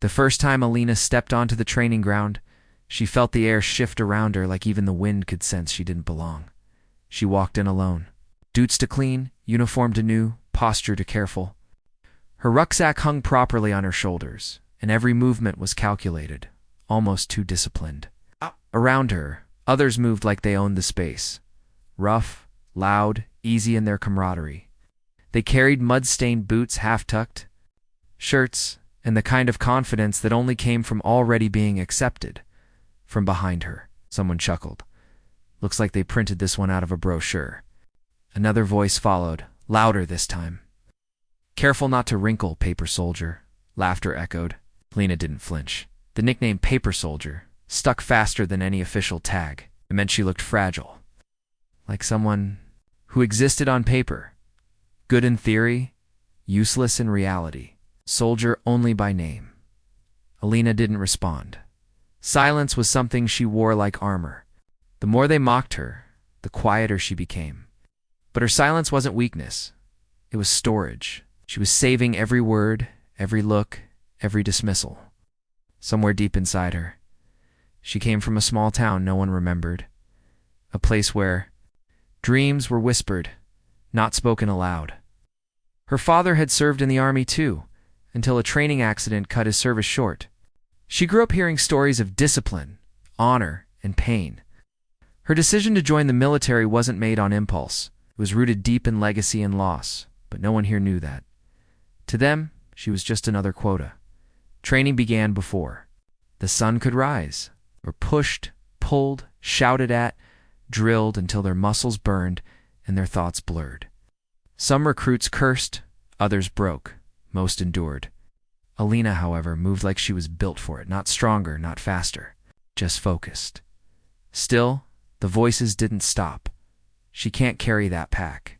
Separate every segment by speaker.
Speaker 1: The first time Alina stepped onto the training ground, she felt the air shift around her like even the wind could sense she didn't belong. She walked in alone. Boots to clean, uniform to new, posture to careful. Her rucksack hung properly on her shoulders, and every movement was calculated, almost too disciplined. Around her, others moved like they owned the space. Rough, loud, easy in their camaraderie. They carried mud-stained boots half-tucked, shirts, and the kind of confidence that only came from already being accepted. From behind her, someone chuckled. Looks like they printed this one out of a brochure. Another voice followed, louder this time. Careful not to wrinkle, Paper Soldier. Laughter echoed. Lena didn't flinch. The nickname Paper Soldier stuck faster than any official tag. It meant she looked fragile. Like someone who existed on paper. Good in theory, useless in reality. Soldier only by name. Alina didn't respond. Silence was something she wore like armor. The more they mocked her, the quieter she became. But her silence wasn't weakness. It was storage. She was saving every word, every look, every dismissal. Somewhere deep inside her. She came from a small town no one remembered. A place where dreams were whispered, not spoken aloud. Her father had served in the army too, until a training accident cut his service short. She grew up hearing stories of discipline, honor, and pain. Her decision to join the military wasn't made on impulse. It was rooted deep in legacy and loss, but no one here knew that. To them, she was just another quota. Training began before the sun could rise, or pushed, pulled, shouted at, drilled until their muscles burned and their thoughts blurred. Some recruits cursed, others broke, most endured. Alina, however, moved like she was built for it, not stronger, not faster, just focused. Still, the voices didn't stop. She can't carry that pack.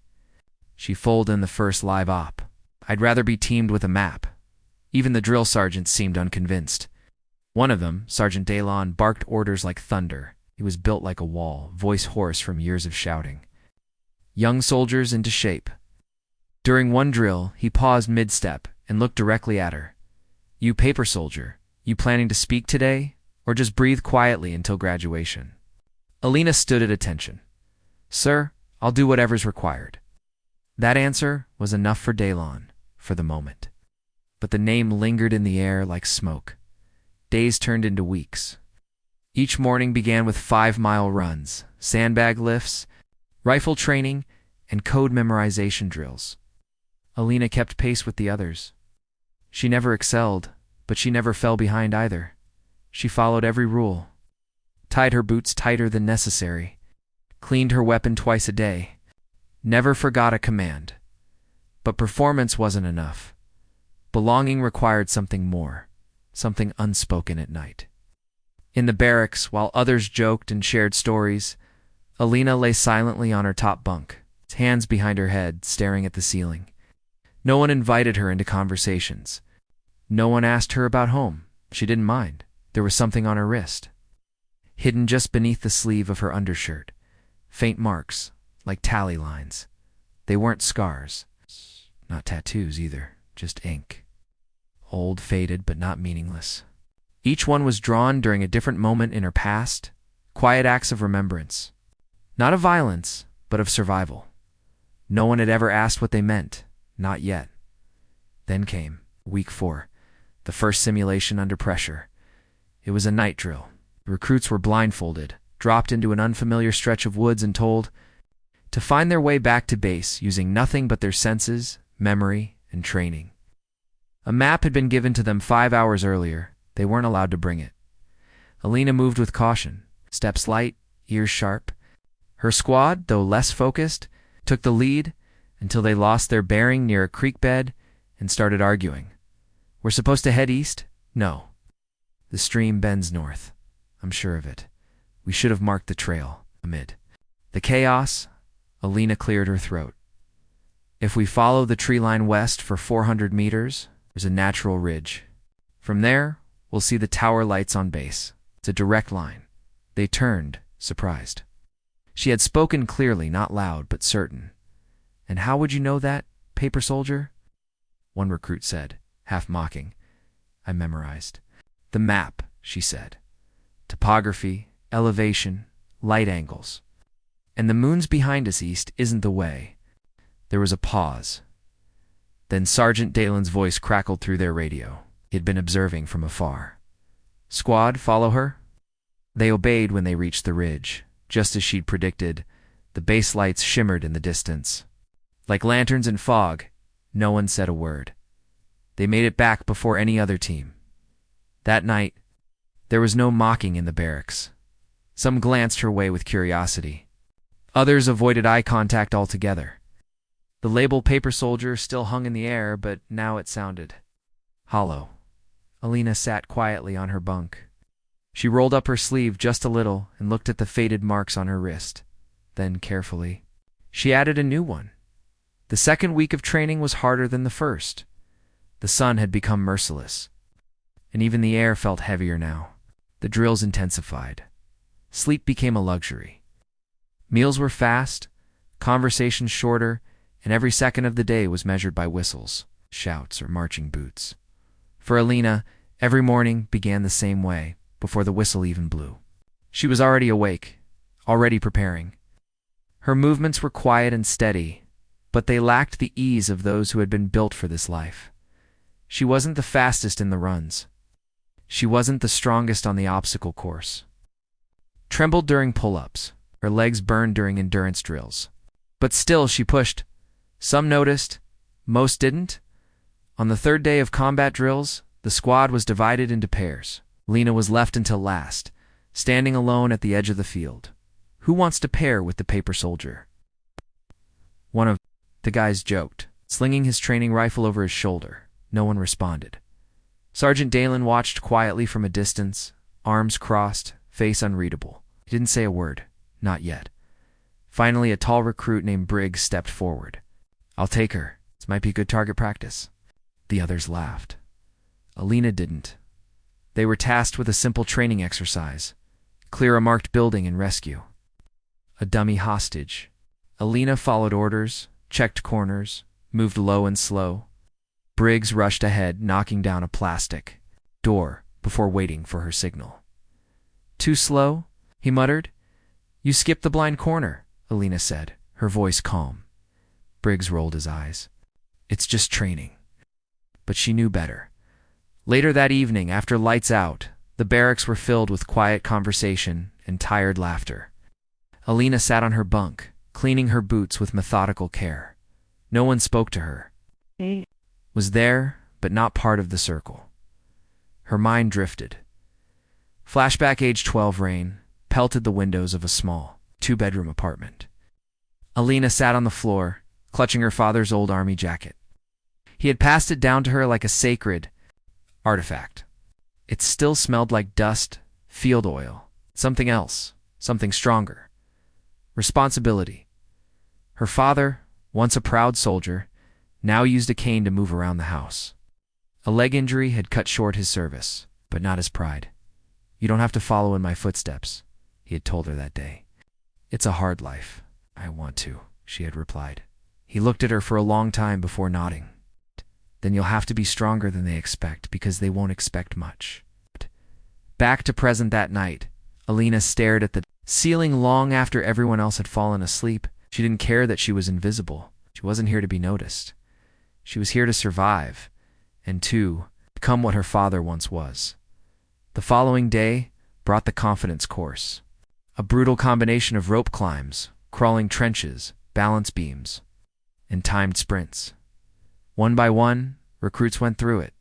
Speaker 1: She folded in the first live op. I'd rather be teamed with a map. Even the drill sergeants seemed unconvinced. One of them, Sergeant Dalon, barked orders like thunder. He was built like a wall, voice hoarse from years of shouting. Young soldiers into shape. During one drill, he paused mid-step and looked directly at her. You Paper Soldier, you planning to speak today, or just breathe quietly until graduation? Alina stood at attention. Sir, I'll do whatever's required. That answer was enough for Dalon, for the moment. But the name lingered in the air like smoke. Days turned into weeks. Each morning began with 5-mile runs, sandbag lifts, rifle training, and code memorization drills. Alina kept pace with the others. She never excelled, but she never fell behind either. She followed every rule, tied her boots tighter than necessary, cleaned her weapon twice a day, never forgot a command. But performance wasn't enough. Belonging required something more, something unspoken at night. In the barracks, while others joked and shared stories, Alina lay silently on her top bunk, hands behind her head, staring at the ceiling. No one invited her into conversations. No one asked her about home. She didn't mind. There was something on her wrist, hidden just beneath the sleeve of her undershirt. Faint marks, like tally lines. They weren't scars. Not tattoos either, just ink. Old, faded, but not meaningless. Each one was drawn during a different moment in her past, quiet acts of remembrance. Not of violence, but of survival. No one had ever asked what they meant. Not yet. Then came week 4, the first simulation under pressure. It was a night drill. The recruits were blindfolded, dropped into an unfamiliar stretch of woods and told to find their way back to base using nothing but their senses, memory, and training. A map had been given to them 5 hours earlier. They weren't allowed to bring it. Alina moved with caution, steps light, ears sharp. Her squad, though less focused, took the lead until they lost their bearing near a creek bed and started arguing. We're supposed to head east? No. The stream bends north. I'm sure of it. We should have marked the trail. Amid the chaos, Alina cleared her throat. If we follow the tree line west for 400 meters, there's a natural ridge. From there, we'll see the tower lights on base. It's a direct line. They turned, surprised. She had spoken clearly, not loud, but certain. And how would you know that, Paper Soldier? One recruit said, half mocking. I memorized. The map, she said. Topography, elevation, light angles. And the moon's behind us east isn't the way. There was a pause. Then Sergeant Dalen's voice crackled through their radio. He had been observing from afar. Squad, follow her? They obeyed when they reached the ridge. Just as she'd predicted, the base lights shimmered in the distance. Like lanterns in fog, no one said a word. They made it back before any other team. That night, there was no mocking in the barracks. Some glanced her way with curiosity. Others avoided eye contact altogether. The label paper soldier still hung in the air, but now it sounded hollow. Alina sat quietly on her bunk. She rolled up her sleeve just a little and looked at the faded marks on her wrist. Then, carefully, she added a new one. The second week of training was harder than the first. The sun had become merciless, and even the air felt heavier now. The drills intensified. Sleep became a luxury. Meals were fast, conversations shorter, and every second of the day was measured by whistles, shouts, or marching boots. For Alina, every morning began the same way, before the whistle even blew. She was already awake, already preparing. Her movements were quiet and steady, but they lacked the ease of those who had been built for this life. She wasn't the fastest in the runs. She wasn't the strongest on the obstacle course. Trembled during pull-ups, her legs burned during endurance drills. But still she pushed. Some noticed, most didn't. On the third day of combat drills, the squad was divided into pairs. Lena was left until last, standing alone at the edge of the field. Who wants to pair with the paper soldier? One of the guys joked, slinging his training rifle over his shoulder. No one responded. Sergeant Dalen watched quietly from a distance, arms crossed, face unreadable. He didn't say a word, not yet. Finally, a tall recruit named Briggs stepped forward. I'll take her. This might be good target practice. The others laughed. Alina didn't. They were tasked with a simple training exercise. Clear a marked building and rescue a dummy hostage. Alina followed orders, checked corners, moved low and slow. Briggs rushed ahead, knocking down a plastic door before waiting for her signal. Too slow? He muttered. You skipped the blind corner, Alina said, her voice calm. Briggs rolled his eyes. It's just training. But she knew better. Later that evening, after lights out, the barracks were filled with quiet conversation and tired laughter. Alina sat on her bunk, cleaning her boots with methodical care. No one spoke to her. Was there, but not part of the circle. Her mind drifted. Flashback age 12 rain pelted the windows of a small, two-bedroom apartment. Alina sat on the floor, clutching her father's old army jacket. He had passed it down to her like a sacred artifact. It still smelled like dust, field oil, something else, something stronger. Responsibility. Her father, once a proud soldier, now used a cane to move around the house. A leg injury had cut short his service, but not his pride. You don't have to follow in my footsteps, he had told her that day. It's a hard life. I want to, she had replied. He looked at her for a long time before nodding. Then you'll have to be stronger than they expect, because they won't expect much. Back to present that night, Alina stared at the ceiling long after everyone else had fallen asleep. She didn't care that she was invisible. She wasn't here to be noticed. She was here to survive, and to become what her father once was. The following day brought the confidence course. A brutal combination of rope climbs, crawling trenches, balance beams, and timed sprints. One by one, recruits went through it.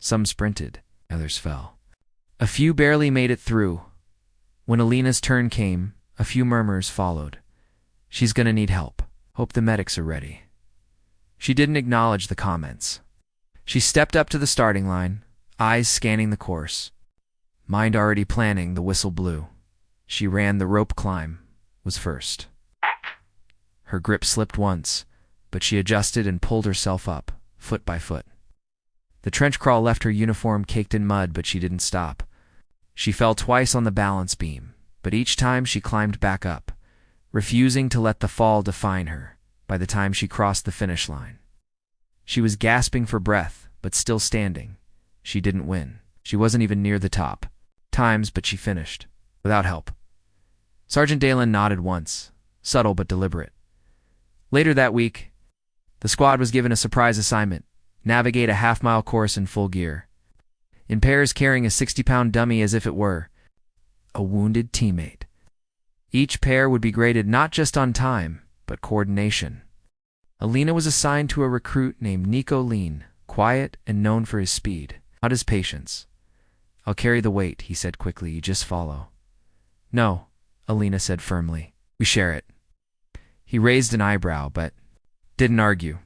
Speaker 1: Some sprinted, others fell. A few barely made it through. When Alina's turn came, a few murmurs followed. She's gonna need help. Hope the medics are ready. She didn't acknowledge the comments. She stepped up to the starting line, eyes scanning the course. Mind already planning, the whistle blew. She ran the rope climb, was first. Her grip slipped once, but she adjusted and pulled herself up, foot by foot. The trench crawl left her uniform caked in mud, but she didn't stop. She fell twice on the balance beam, but each time she climbed back up, refusing to let the fall define her. By the time she crossed the finish line, she was gasping for breath, but still standing, She didn't win. She wasn't even near the top times, but she finished. Without help. Sergeant Dalen nodded once, subtle but deliberate. Later that week, the squad was given a surprise assignment: navigate a half-mile course in full gear, in pairs carrying a 60-pound dummy as if it were a wounded teammate. Each pair would be graded not just on time, but coordination. Alina was assigned to a recruit named Nico Lean, quiet and known for his speed, not his patience. "I'll carry the weight," he said quickly. "You just follow." "No," Alina said firmly. "We share it." He raised an eyebrow, but didn't argue.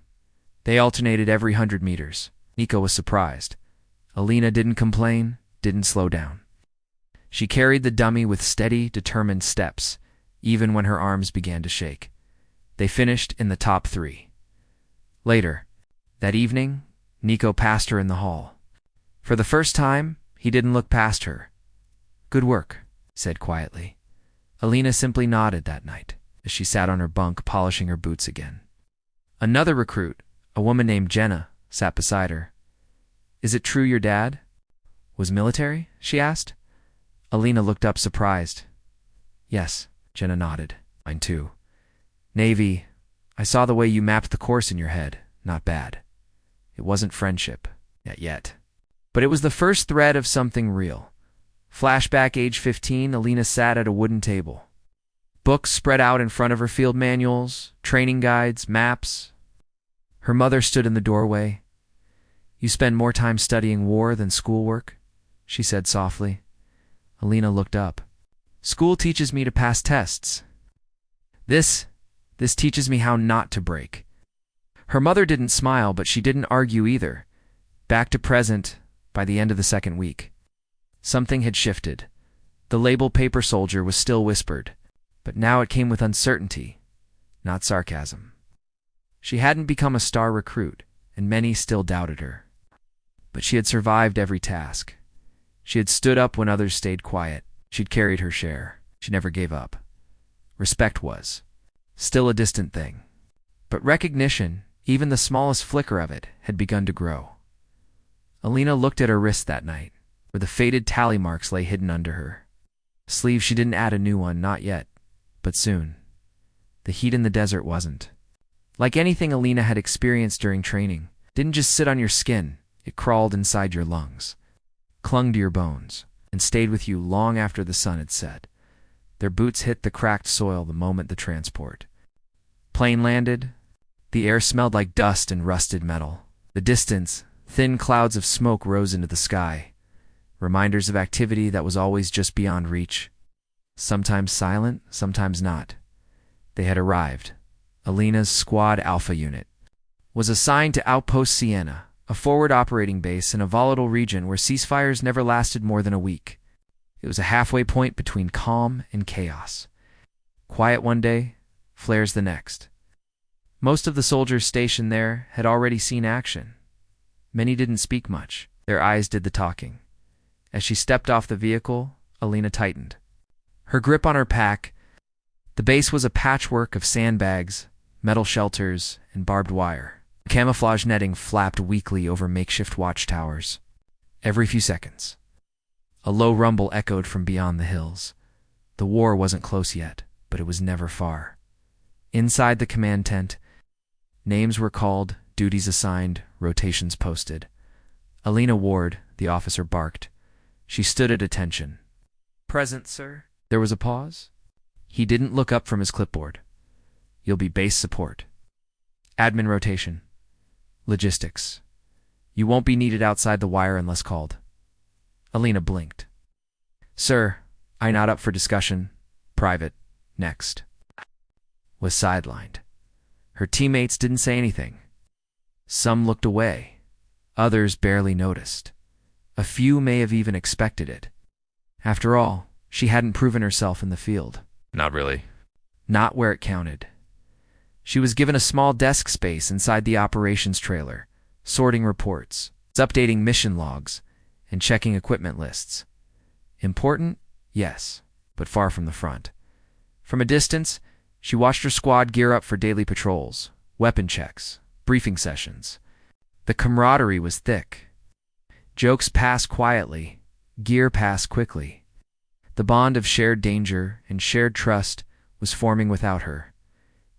Speaker 1: They alternated every 100 meters. Nico was surprised. Alina didn't complain, didn't slow down. She carried the dummy with steady, determined steps, even when her arms began to shake. They finished in the top 3. Later, that evening, Nico passed her in the hall. For the first time, he didn't look past her. "Good work," he said quietly. Alina simply nodded that night, as she sat on her bunk polishing her boots again. Another recruit, a woman named Jenna, sat beside her. "Is it true your dad was military?" she asked. Alina looked up surprised. "Yes," Jenna nodded. "Mine too. Navy. I saw the way you mapped the course in your head. Not bad. It wasn't friendship. Not yet. But it was the first thread of something real." Flashback, age 15, Alina sat at a wooden table. Books spread out in front of her: field manuals, training guides, maps. Her mother stood in the doorway. "You spend more time studying war than schoolwork," she said softly. Alina looked up. "School teaches me to pass tests. This teaches me how not to break." Her mother didn't smile, but she didn't argue either. Back to present by the end of the second week. Something had shifted. The label paper soldier was still whispered, but now it came with uncertainty, not sarcasm. She hadn't become a star recruit, and many still doubted her. But she had survived every task. She had stood up when others stayed quiet. She'd carried her share. She never gave up. Respect was still a distant thing. But recognition, even the smallest flicker of it, had begun to grow. Alina looked at her wrist that night, where the faded tally marks lay hidden under her. Sleeve, she didn't add a new one, not yet, but soon. The heat in the desert wasn't. Like anything Alina had experienced during training, didn't just sit on your skin, it crawled inside your lungs, clung to your bones, and stayed with you long after the sun had set. Their boots hit the cracked soil the moment the transport plane landed. The air smelled like dust and rusted metal. The distance, thin clouds of smoke rose into the sky, reminders of activity that was always just beyond reach. Sometimes silent, sometimes not. They had arrived. Alina's Squad Alpha unit was assigned to Outpost Sienna, a forward operating base in a volatile region where ceasefires never lasted more than a week. It was a halfway point between calm and chaos. Quiet one day, flares the next. Most of the soldiers stationed there had already seen action. Many didn't speak much. Their eyes did the talking. As she stepped off the vehicle, Alina tightened her grip on her pack. The base was a patchwork of sandbags, metal shelters, and barbed wire. Camouflage netting flapped weakly over makeshift watchtowers. Every few seconds, a low rumble echoed from beyond the hills. The war wasn't close yet, but it was never far. Inside the command tent, names were called, duties assigned, rotations posted. Alina Ward, the officer, barked. She stood at attention. "Present, sir." There was a pause. He didn't look up from his clipboard. "You'll be base support. Admin rotation. Logistics. You won't be needed outside the wire unless called." Alina blinked. "Sir, I'm not up for discussion. Private. Next." Was sidelined. Her teammates didn't say anything. Some looked away. Others barely noticed. A few may have even expected it. After all, she hadn't proven herself in the field.
Speaker 2: Not really.
Speaker 1: Not where it counted. She was given a small desk space inside the operations trailer, sorting reports, updating mission logs, and checking equipment lists. Important? Yes, but far from the front. From a distance, she watched her squad gear up for daily patrols, weapon checks, briefing sessions. The camaraderie was thick. Jokes pass quietly, gear pass quickly. The bond of shared danger and shared trust was forming without her.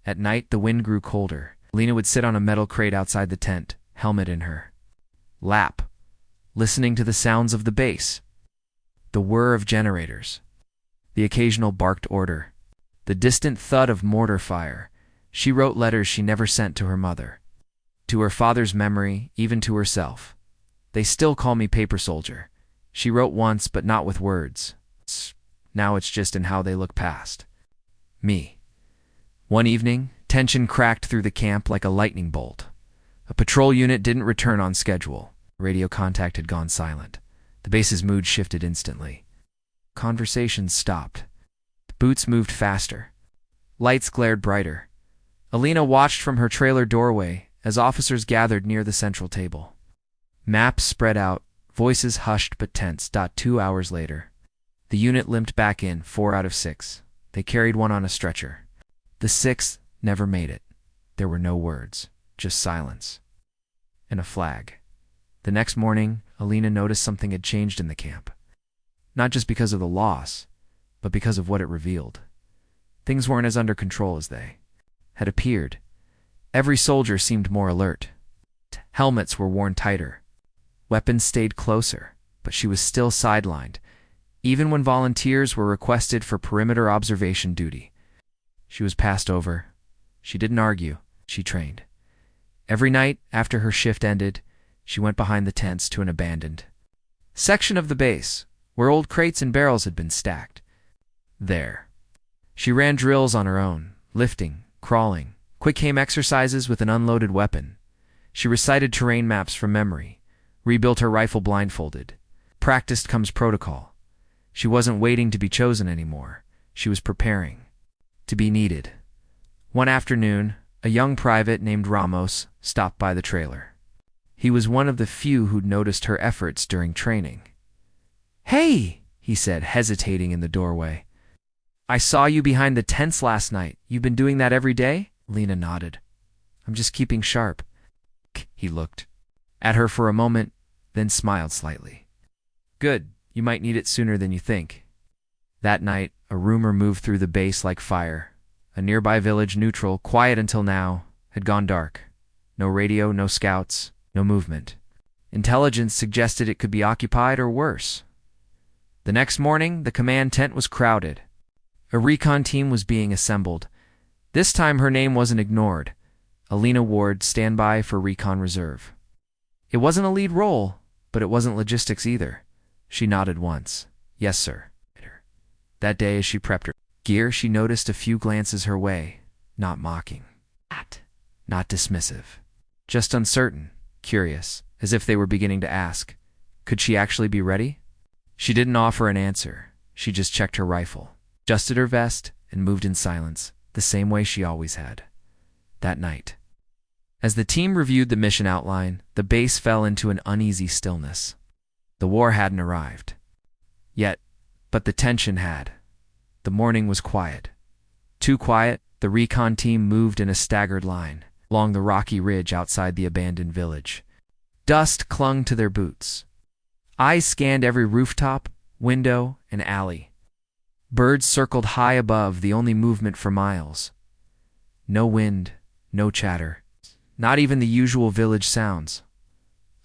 Speaker 1: At night, the wind grew colder. Alina would sit on a metal crate outside the tent, helmet in her lap, listening to the sounds of the base, the whir of generators, the occasional barked order, the distant thud of mortar fire. She wrote letters she never sent to her mother, to her father's memory, even to herself. "They still call me paper soldier," she wrote once, but not with words. Now it's just in how they look past me. One evening, tension cracked through the camp like a lightning bolt. A patrol unit didn't return on schedule. Radio contact had gone silent. The base's mood shifted instantly. Conversations stopped. Boots moved faster. Lights glared brighter. Alina watched from her trailer doorway as officers gathered near the central table. Maps spread out, voices hushed but tense. 2 hours later, the unit limped back in, 4 out of 6. They carried one on a stretcher. The 6th never made it. There were no words, just silence. And a flag. The next morning, Alina noticed something had changed in the camp. Not just because of the loss, but because of what it revealed. Things weren't as under control as they had appeared. Every soldier seemed more alert. Helmets were worn tighter. Weapons stayed closer, but she was still sidelined, even when volunteers were requested for perimeter observation duty. She was passed over. She didn't argue. She trained. Every night, after her shift ended, she went behind the tents to an abandoned section of the base, where old crates and barrels had been stacked. There, she ran drills on her own, lifting, crawling, quick aim exercises with an unloaded weapon. She recited terrain maps from memory, rebuilt her rifle blindfolded. Practiced comes protocol. She wasn't waiting to be chosen anymore. She was preparing to be needed. One afternoon, a young private named Ramos stopped by the trailer. He was one of the few who'd noticed her efforts during training. "Hey," he said, hesitating in the doorway. "I saw you behind the tents last night. You've been doing that every day?" Lena nodded. "I'm just keeping sharp." He looked at her for a moment, then smiled slightly. "Good. You might need it sooner than you think." That night, a rumor moved through the base like fire. A nearby village, neutral, quiet until now, had gone dark. No radio, no scouts, no movement. Intelligence suggested it could be occupied or worse. The next morning, the command tent was crowded. A recon team was being assembled. This time her name wasn't ignored. Alina Ward, standby for recon reserve. It wasn't a lead role, but it wasn't logistics either. She nodded once. "Yes, sir." That day, as she prepped her gear, she noticed a few glances her way, not mocking, not dismissive, just uncertain, curious, as if they were beginning to ask, could she actually be ready? She didn't offer an answer. She just checked her rifle, adjusted her vest, and moved in silence, the same way she always had. That night, as the team reviewed the mission outline, the base fell into an uneasy stillness. The war hadn't arrived yet, but the tension had. The morning was quiet. Too quiet, the recon team moved in a staggered line along the rocky ridge outside the abandoned village. Dust clung to their boots. Eyes scanned every rooftop, window, and alley. Birds circled high above, the only movement for miles. No wind, no chatter, not even the usual village sounds.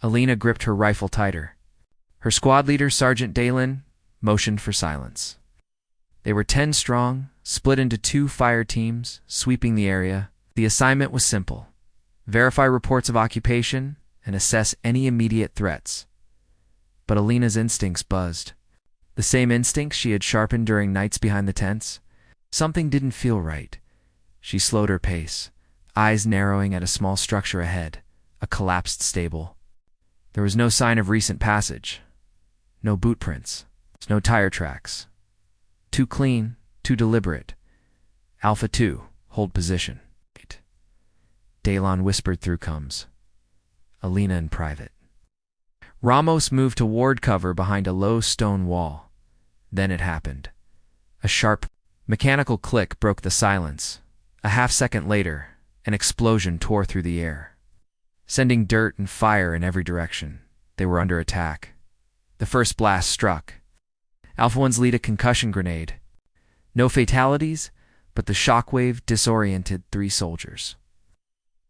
Speaker 1: Alina gripped her rifle tighter. Her squad leader, Sergeant Dalen, motioned for silence. They were 10 strong, split into 2 fire teams, sweeping the area. The assignment was simple: verify reports of occupation and assess any immediate threats. But Alina's instincts buzzed. The same instincts she had sharpened during nights behind the tents. Something didn't feel right. She slowed her pace, eyes narrowing at a small structure ahead, a collapsed stable. There was no sign of recent passage. No boot prints. No tire tracks. Too clean, too deliberate. Alpha 2, hold position. Dalon whispered through coms. Alina in private. Ramos moved to ward cover behind a low stone wall. Then it happened. A sharp, mechanical click broke the silence. A half-second later, an explosion tore through the air, sending dirt and fire in every direction. They were under attack. The first blast struck. Alpha 1's lead a concussion grenade. No fatalities, but the shockwave disoriented 3 soldiers.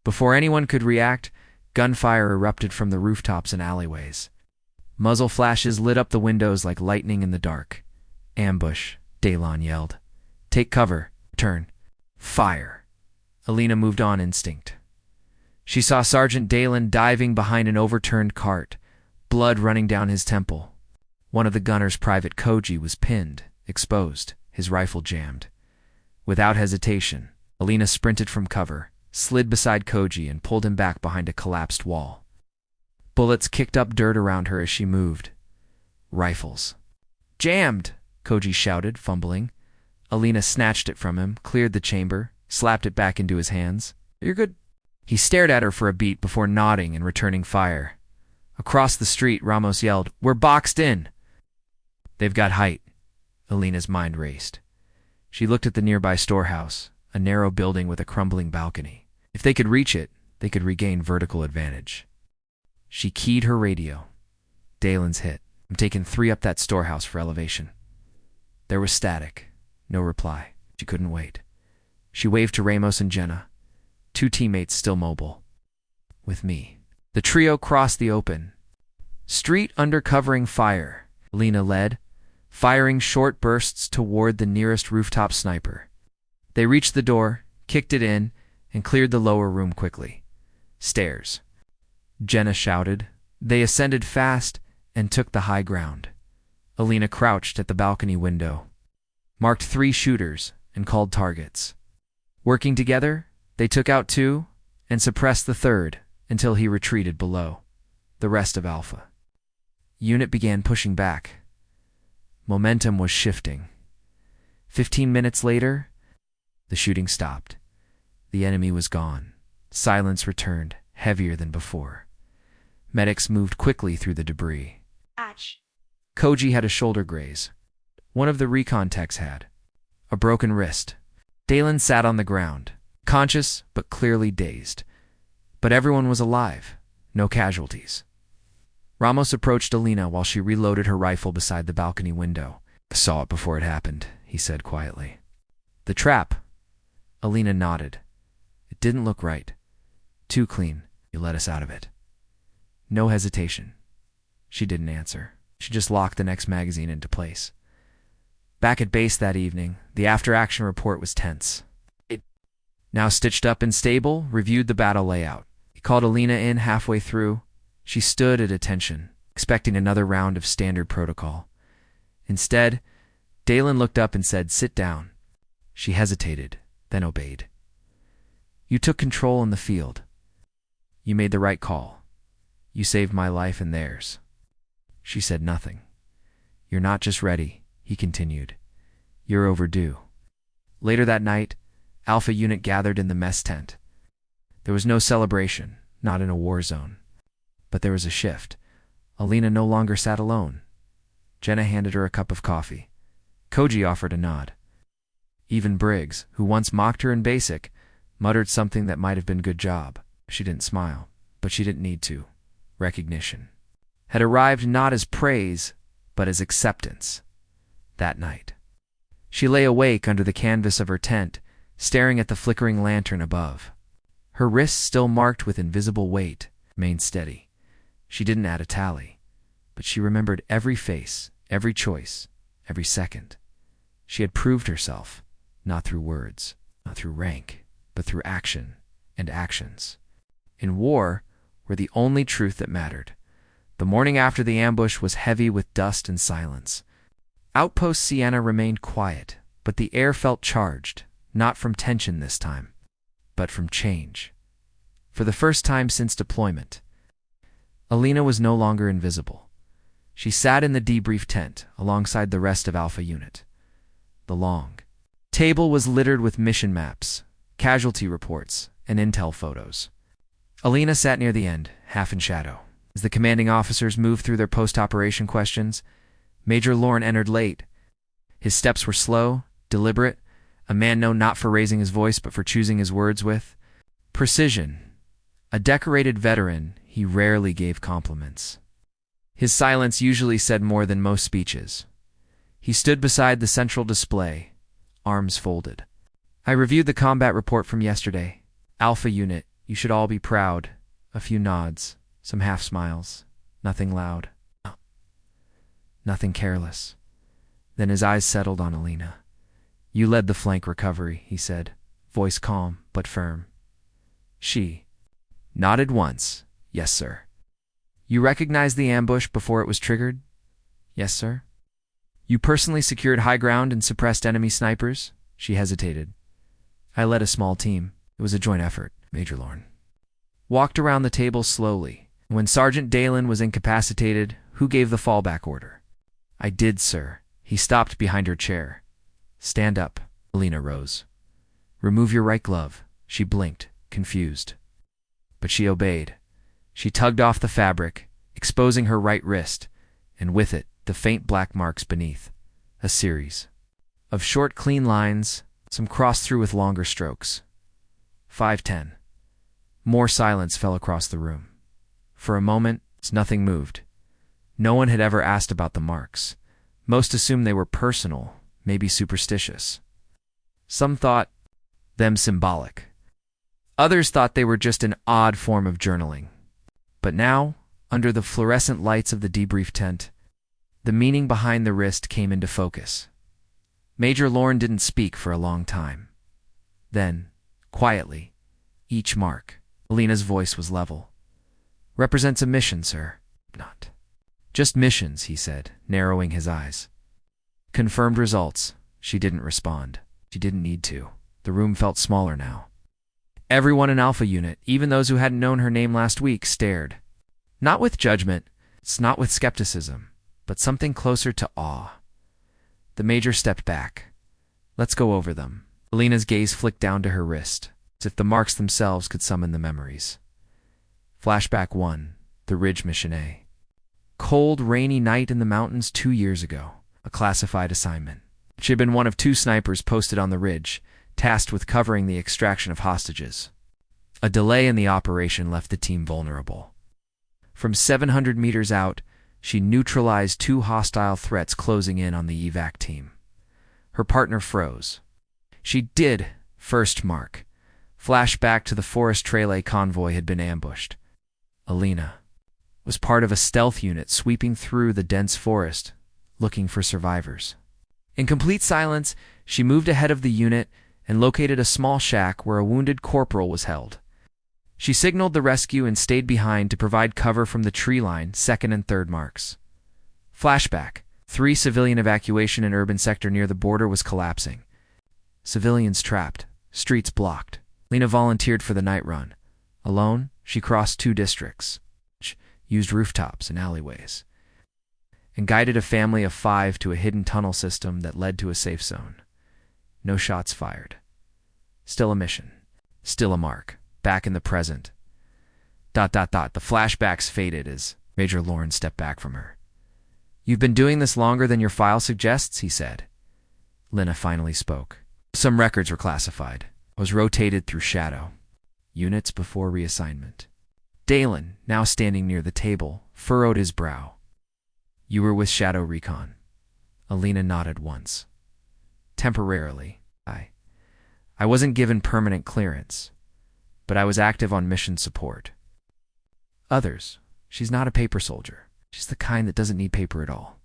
Speaker 1: Before anyone could react, gunfire erupted from the rooftops and alleyways. Muzzle flashes lit up the windows like lightning in the dark. Ambush, Daylon yelled. Take cover. Turn. Fire. Alina moved on instinct. She saw Sergeant Daylon diving behind an overturned cart, blood running down his temple. One of the gunner's private Koji was pinned, exposed, his rifle jammed. Without hesitation, Alina sprinted from cover, slid beside Koji, and pulled him back behind a collapsed wall. Bullets kicked up dirt around her as she moved. Rifles. Jammed! Koji shouted, fumbling. Alina snatched it from him, cleared the chamber, slapped it back into his hands. You're good. He stared at her for a beat before nodding and returning fire. Across the street, Ramos yelled, We're boxed in! They've got height. Alina's mind raced. She looked at the nearby storehouse, a narrow building with a crumbling balcony. If they could reach it, they could regain vertical advantage. She keyed her radio. Daylon's hit. I'm taking 3 up that storehouse for elevation. There was static. No reply. She couldn't wait. She waved to Ramos and Jenna, 2 teammates still mobile. With me. The trio crossed the open street under covering fire. Alina led, firing short bursts toward the nearest rooftop sniper. They reached the door, kicked it in, and cleared the lower room quickly. Stairs. Jenna shouted. They ascended fast and took the high ground. Alina crouched at the balcony window, marked 3 shooters, and called targets. Working together, they took out 2 and suppressed the 3rd until he retreated below the rest of Alpha. Unit began pushing back. Momentum was shifting. 15 minutes later, the shooting stopped. The enemy was gone. Silence returned, heavier than before. Medics moved quickly through the debris.
Speaker 2: Ouch.
Speaker 1: Koji had a shoulder graze. One of the recon techs had. A broken wrist. Daylon sat on the ground, conscious but clearly dazed. But everyone was alive. No casualties. Ramos approached Alina while she reloaded her rifle beside the balcony window. I saw it before it happened, he said quietly. The trap. Alina nodded. It didn't look right. Too clean. You let us out of it. No hesitation. She didn't answer. She just locked the next magazine into place. Back at base that evening, the after-action report was tense. It, now stitched up and stable, reviewed the battle layout. He called Alina in halfway through. She stood at attention, expecting another round of standard protocol. Instead, Daylon looked up and said, Sit down. She hesitated, then obeyed. You took control in the field. You made the right call. You saved my life and theirs. She said nothing. You're not just ready, he continued. You're overdue. Later that night, Alpha Unit gathered in the mess tent. There was no celebration, not in a war zone. But there was a shift. Alina no longer sat alone. Jenna handed her a cup of coffee. Koji offered a nod. Even Briggs, who once mocked her in basic, muttered something that might have been good job. She didn't smile, but she didn't need to. Recognition had arrived not as praise, but as acceptance. That night, she lay awake under the canvas of her tent, staring at the flickering lantern above. Her wrists, still marked with invisible weight, remained steady. She didn't add a tally, but she remembered every face, every choice, every second. She had proved herself, not through words, not through rank, but through action and actions. In war, were the only truth that mattered. The morning after the ambush was heavy with dust and silence. Outpost Sienna remained quiet, but the air felt charged, not from tension this time, but from change. For the first time since deployment, Alina was no longer invisible. She sat in the debrief tent alongside the rest of Alpha Unit. The long table was littered with mission maps, casualty reports, and intel photos. Alina sat near the end, half in shadow. As the commanding officers moved through their post-operation questions, Major Lorne entered late. His steps were slow, deliberate, a man known not for raising his voice but for choosing his words with precision. A decorated veteran, he rarely gave compliments. His silence usually said more than most speeches. He stood beside the central display, arms folded. I reviewed the combat report from yesterday. Alpha Unit, you should all be proud. A few nods, some half smiles. Nothing loud. Nothing careless. Then his eyes settled on Alina. You led the flank recovery, he said, voice calm but firm. She nodded once. Yes, sir. You recognized the ambush before it was triggered? Yes, sir. You personally secured high ground and suppressed enemy snipers? She hesitated. I led a small team. It was a joint effort, Major Lorne. Walked around the table slowly. When Sergeant Dalen was incapacitated, who gave the fallback order? I did, sir. He stopped behind her chair. Stand up. Alina rose. Remove your right glove. She blinked, confused. But she obeyed. She tugged off the fabric, exposing her right wrist, and with it, the faint black marks beneath. A series of short, clean lines, some crossed through with longer strokes. 5:10. More silence fell across the room. For a moment, nothing moved. No one had ever asked about the marks. Most assumed they were personal, maybe superstitious. Some thought them symbolic. Others thought they were just an odd form of journaling. But now, under the fluorescent lights of the debrief tent, the meaning behind the wrist came into focus. Major Lorne didn't speak for a long time. Then, quietly, each mark, Alina's voice was level. Represents a mission, sir. Not just missions, he said, narrowing his eyes. Confirmed results. She didn't respond. She didn't need to. The room felt smaller now. Everyone in Alpha Unit, even those who hadn't known her name last week, stared. Not with judgment, not with skepticism, but something closer to awe. The Major stepped back. Let's go over them. Alina's gaze flicked down to her wrist, as if the marks themselves could summon the memories. Flashback 1, the Ridge Mission A. Cold, rainy night in the mountains 2 years ago. A classified assignment. She had been one of 2 snipers posted on the ridge, tasked with covering the extraction of hostages. A delay in the operation left the team vulnerable. From 700 meters out, she neutralized 2 hostile threats closing in on the evac team. Her partner froze. She did first mark. Flashback to the Forest Trail convoy had been ambushed. Alina was part of a stealth unit sweeping through the dense forest, looking for survivors. In complete silence, she moved ahead of the unit and located a small shack where a wounded corporal was held. She signaled the rescue and stayed behind to provide cover from the tree line, 2nd and 3rd marks. Flashback. 3 civilian evacuation in urban sector near the border was collapsing. Civilians trapped, streets blocked. Lena volunteered for the night run. Alone, she crossed 2 districts, used rooftops and alleyways, and guided a family of 5 to a hidden tunnel system that led to a safe zone. No shots fired. Still a mission. Still a mark. Back in the present. ... The flashbacks faded as Major Lorne stepped back from her. You've been doing this longer than your file suggests, he said. Lena finally spoke. Some records were classified. I was rotated through shadow. Units before reassignment. Dalen, now standing near the table, furrowed his brow. You were with Shadow Recon. Alina nodded once. Temporarily. I wasn't given permanent clearance, but I was active on mission support. Others. She's not a paper soldier. She's the kind that doesn't need paper at all.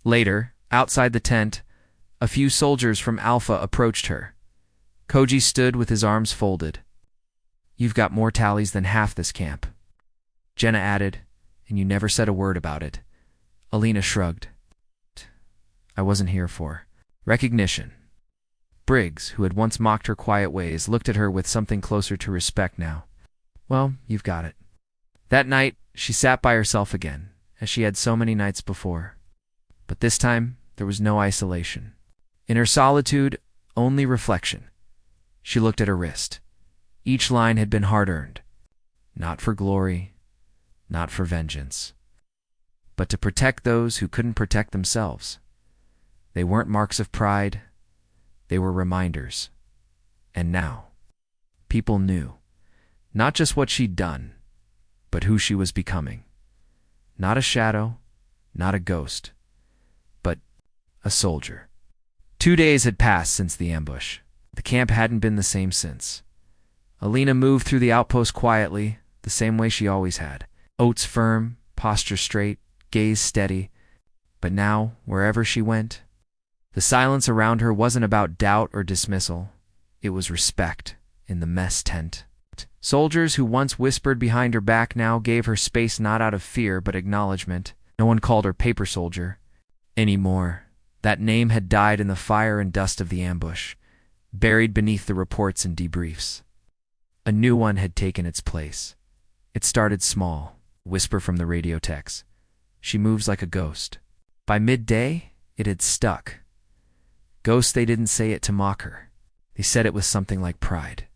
Speaker 1: Later, outside the tent, a few soldiers from Alpha approached her. Koji stood with his arms folded. You've got more tallies than half this camp. Jenna added, and you never said a word about it. Alina shrugged. I wasn't here for recognition. Briggs, who had once mocked her quiet ways, looked at her with something closer to respect now. Well, you've got it. That night, she sat by herself again, as she had so many nights before. But this time, there was no isolation. In her solitude, only reflection. She looked at her wrist. Each line had been hard-earned. Not for glory, not for vengeance, but to protect those who couldn't protect themselves. They weren't marks of pride. They were reminders. And now, people knew, not just what she'd done, but who she was becoming. Not a shadow, Not a ghost, but a soldier. 2 days had passed since the ambush. The camp hadn't been the same since. Alina moved through the outpost quietly, the same way she always had. Oats firm, posture straight, gaze steady. But now, wherever she went, the silence around her wasn't about doubt or dismissal. It was respect in the mess tent. Soldiers who once whispered behind her back now gave her space not out of fear but acknowledgement. No one called her paper soldier anymore. That name had died in the fire and dust of the ambush, buried beneath the reports and debriefs. A new one had taken its place. It started small, whisper from the radio techs. She moves like a ghost. By midday, it had stuck. Ghosts, they didn't say it to mock her. They said it with something like pride.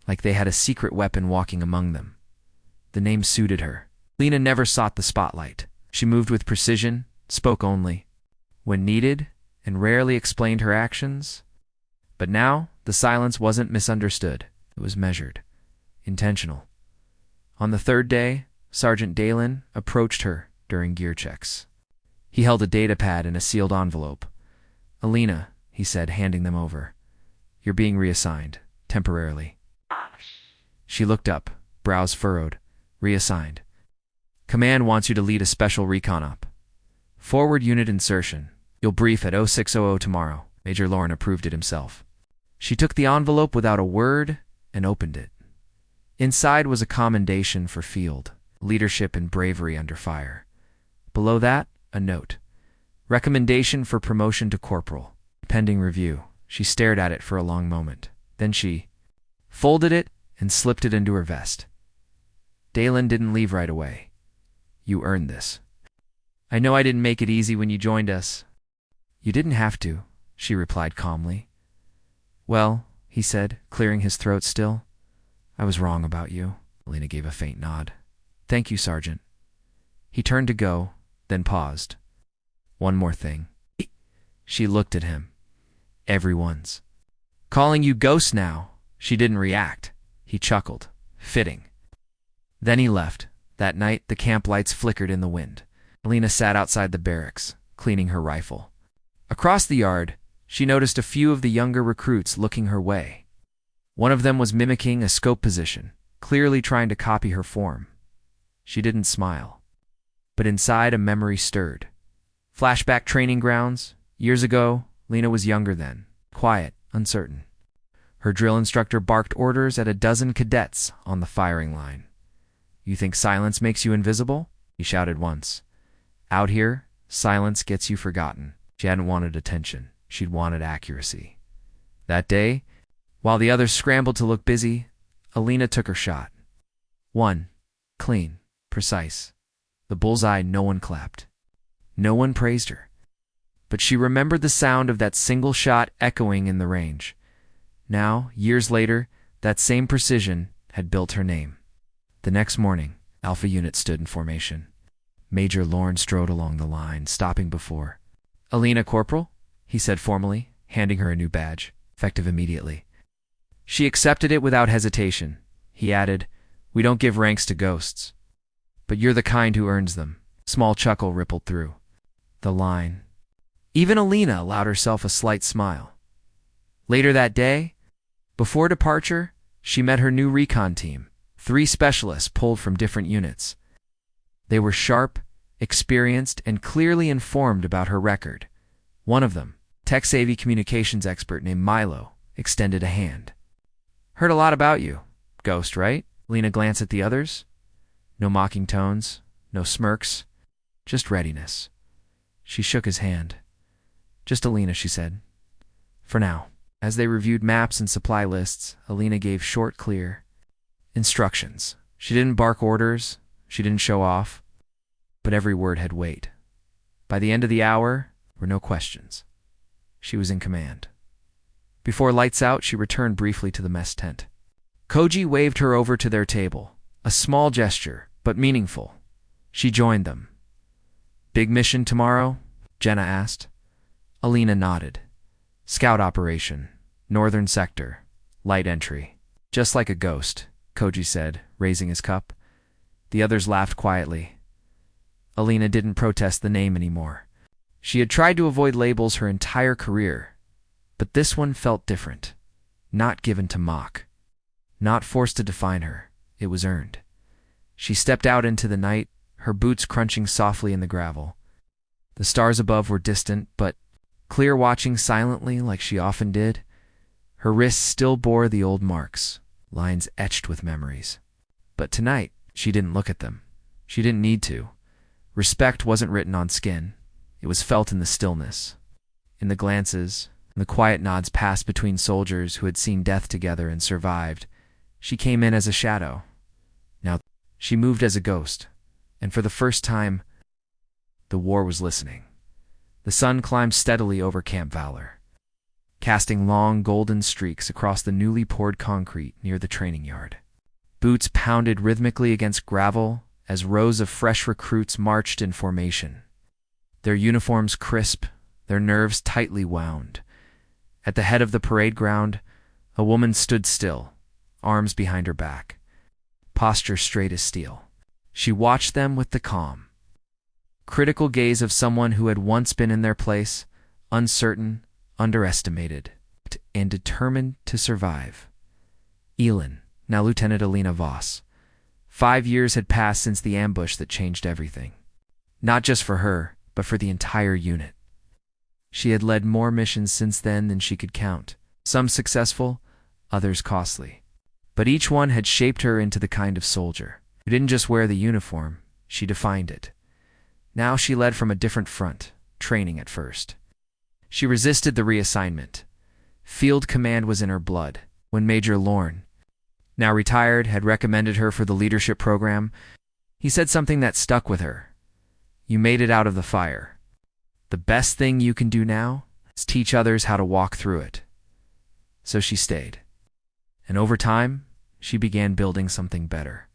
Speaker 1: Like they had a secret weapon walking among them. The name suited her. Lena never sought the spotlight. She moved with precision, spoke only when needed, and rarely explained her actions. But now, the silence wasn't misunderstood. It was measured, intentional. On the third day, Sergeant Dalen approached her during gear checks. He held a data pad and a sealed envelope. "Alina," he said, handing them over. "You're being reassigned, temporarily." She looked up, brows furrowed. "Reassigned. Command wants you to lead a special recon op. Forward unit insertion. You'll brief at 0600 tomorrow." Major Lauren approved it himself. She took the envelope without a word and opened it. Inside was a commendation for field, leadership and bravery under fire. Below that, a note. Recommendation for promotion to corporal. Pending review. She stared at it for a long moment. Then she folded it and slipped it into her vest. Dalen didn't leave right away. "You earned this. I know I didn't make it easy when you joined us." "You didn't have to," she replied calmly. "Well," he said, clearing his throat still, "I was wrong about you." Alina gave a faint nod. "Thank you, Sergeant." He turned to go, then paused. "One more thing." She looked at him. "Everyone's calling you Ghost now." She didn't react. He chuckled. "Fitting." Then he left. That night, the camp lights flickered in the wind. Alina sat outside the barracks, cleaning her rifle. Across the yard, she noticed a few of the younger recruits looking her way. One of them was mimicking a scope position, clearly trying to copy her form. She didn't smile. But inside, a memory stirred. Flashback training grounds. Years ago, Lena was younger then, quiet, uncertain. Her drill instructor barked orders at a dozen cadets on the firing line. "You think silence makes you invisible?" he shouted once. Out here, silence gets you forgotten. She hadn't wanted attention. She'd wanted accuracy. That day, while the others scrambled to look busy, Alina took her shot. One. Clean. Precise. The bullseye. No one clapped. No one praised her. But she remembered the sound of that single shot echoing in the range. Now, years later, that same precision had built her name. The next morning, Alpha Unit stood in formation. Major Lauren strode along the line, stopping before. "Alina, Corporal," he said formally, handing her a new badge, effective immediately. She accepted it without hesitation. He added, "We don't give ranks to ghosts. But you're the kind who earns them." Small chuckle rippled through the line. Even Alina allowed herself a slight smile. Later that day, before departure, she met her new recon team, 3 specialists pulled from different units. They were sharp, experienced, and clearly informed about her record. One of them, tech-savvy communications expert named Milo, extended a hand. "Heard a lot about you, Ghost, right?" Lena glanced at the others. No mocking tones, no smirks, just readiness. She shook his hand. "Just Alina," she said. "For now." As they reviewed maps and supply lists, Alina gave short, clear instructions. She didn't bark orders, she didn't show off, but every word had weight. By the end of the hour, there were no questions. She was in command. Before lights out, she returned briefly to the mess tent. Koji waved her over to their table, a small gesture, but meaningful. She joined them. "Big mission tomorrow?" Jenna asked. Alina nodded. "Scout operation, northern sector, light entry." "Just like a ghost," Koji said, raising his cup. The others laughed quietly. Alina didn't protest the name anymore. She had tried to avoid labels her entire career, but this one felt different. Not given to mock. Not forced to define her. It was earned. She stepped out into the night, her boots crunching softly in the gravel. The stars above were distant, but clear, watching silently like she often did. Her wrists still bore the old marks, lines etched with memories. But tonight, she didn't look at them. She didn't need to. Respect wasn't written on skin. It was felt in the stillness, in the glances, in the quiet nods passed between soldiers who had seen death together and survived. She came in as a shadow. Now she moved as a ghost, and for the first time, the war was listening. The sun climbed steadily over Camp Valor, casting long golden streaks across the newly poured concrete near the training yard. Boots pounded rhythmically against gravel as rows of fresh recruits marched in formation. Their uniforms crisp, their nerves tightly wound. At the head of the parade ground, a woman stood still, arms behind her back, posture straight as steel. She watched them with the calm, critical gaze of someone who had once been in their place, uncertain, underestimated, and determined to survive. Elin, now Lieutenant Alina Voss. 5 years had passed since the ambush that changed everything. Not just for her, but for the entire unit. She had led more missions since then than she could count, some successful, others costly. But each one had shaped her into the kind of soldier who didn't just wear the uniform, she defined it. Now she led from a different front, training at first. She resisted the reassignment. Field command was in her blood. When Major Lorne, now retired, had recommended her for the leadership program, he said something that stuck with her. You made it out of the fire. The best thing you can do now is teach others how to walk through it. So she stayed. And over time, she began building something better.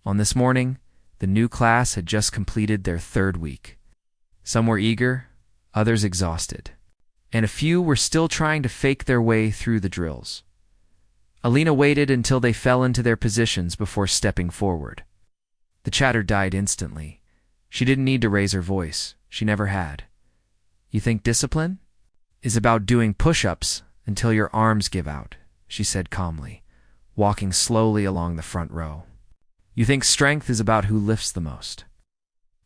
Speaker 1: On this morning, the new class had just completed their 3rd week. Some were eager, others exhausted, and a few were still trying to fake their way through the drills. Alina waited until they fell into their positions before stepping forward. The chatter died instantly. She didn't need to raise her voice. She never had. You think discipline is about doing push-ups until your arms give out, she said calmly, walking slowly along the front row. You think strength is about who lifts the most,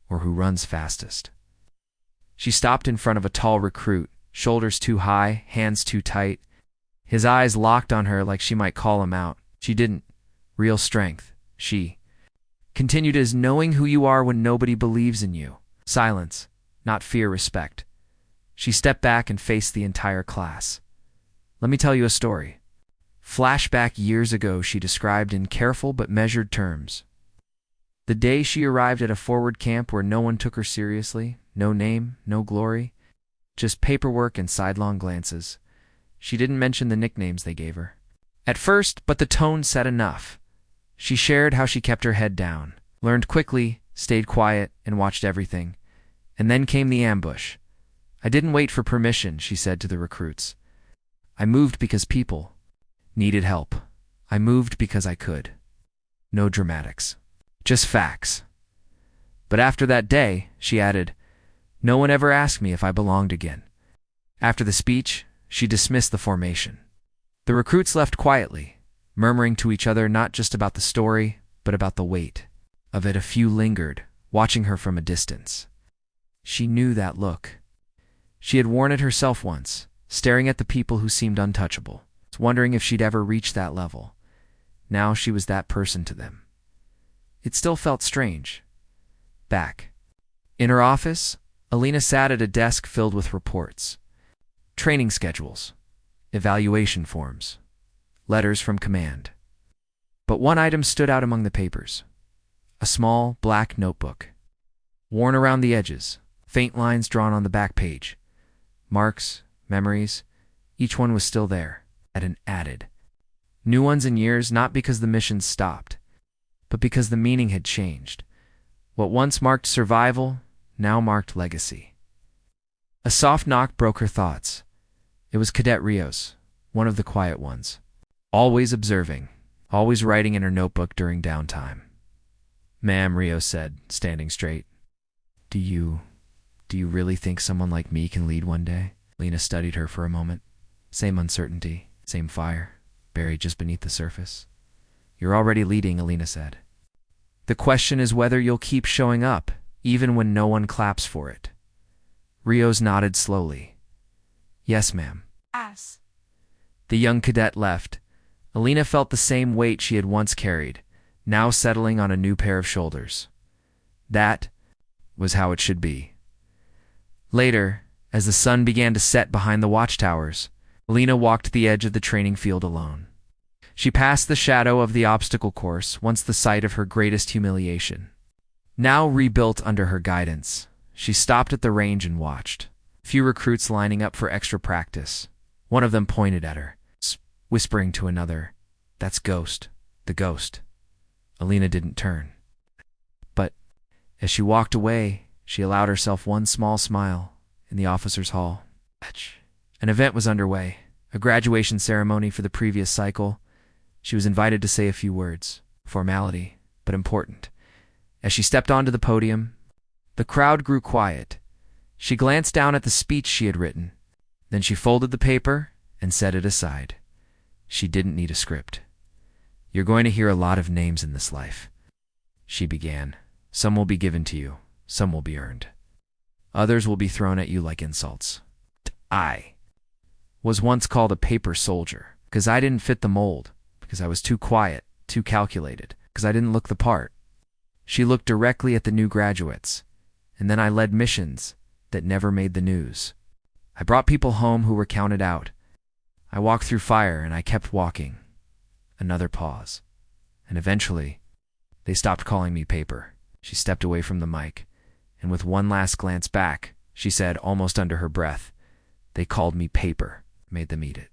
Speaker 1: or who runs fastest. She stopped in front of a tall recruit, shoulders too high, hands too tight. His eyes locked on her like she might call him out. She didn't. Real strength, she continued, is knowing who you are when nobody believes in you. Silence, not fear, respect. She stepped back and faced the entire class. Let me tell you a story. Flashback years ago, she described in careful but measured terms. The day she arrived at a forward camp where no one took her seriously, no name, no glory, just paperwork and sidelong glances. She didn't mention the nicknames they gave her at first, but the tone said enough. She shared how she kept her head down, learned quickly, stayed quiet, and watched everything. And then came the ambush. I didn't wait for permission, she said to the recruits. I moved because people needed help. I moved because I could. No dramatics. Just facts. But after that day, she added, no one ever asked me if I belonged again. After the speech, she dismissed the formation. The recruits left quietly, murmuring to each other not just about the story, but about the weight of it. A few lingered, watching her from a distance. She knew that look. She had worn it herself once, staring at the people who seemed untouchable, wondering if she'd ever reach that level. Now she was that person to them. It still felt strange. Back in her office, Alina sat at a desk filled with reports, training schedules, evaluation forms, letters from command. But one item stood out among the papers. A small, black notebook, worn around the edges, faint lines drawn on the back page. Marks, memories, each one was still there, at an added. New ones in years, not because the mission stopped, but because the meaning had changed. What once marked survival now marked legacy. A soft knock broke her thoughts. It was Cadet Rios, one of the quiet ones. Always observing, always writing in her notebook during downtime. Ma'am, Rios said, standing straight. Do you really think someone like me can lead one day? Lena studied her for a moment. Same uncertainty, same fire, buried just beneath the surface. You're already leading, Alina said. The question is whether you'll keep showing up, even when no one claps for it. Rios nodded slowly. Yes, ma'am.
Speaker 2: As.
Speaker 1: The young cadet left. Alina felt the same weight she had once carried, now settling on a new pair of shoulders. That was how it should be. Later, as the sun began to set behind the watchtowers, Alina walked the edge of the training field alone. She passed the shadow of the obstacle course, once the site of her greatest humiliation. Now rebuilt under her guidance, she stopped at the range and watched. Few recruits lining up for extra practice. One of them pointed at her, whispering to another, "That's Ghost, the Ghost." Alina didn't turn. But as she walked away, she allowed herself one small smile in the officers' hall. An event was underway, a graduation ceremony for the previous cycle. She was invited to say a few words, formality, but important. As she stepped onto the podium, the crowd grew quiet. She glanced down at the speech she had written. Then she folded the paper and set it aside. She didn't need a script. You're going to hear a lot of names in this life, she began. Some will be given to you, some will be earned. Others will be thrown at you like insults. I was once called a paper soldier because I didn't fit the mold, because I was too quiet, too calculated, because I didn't look the part. She looked directly at the new graduates, and then I led missions that never made the news. I brought people home who were counted out. I walked through fire and I kept walking. Another pause. And eventually, they stopped calling me paper. She stepped away from the mic, and with one last glance back, she said, almost under her breath, "They called me paper, made them eat it."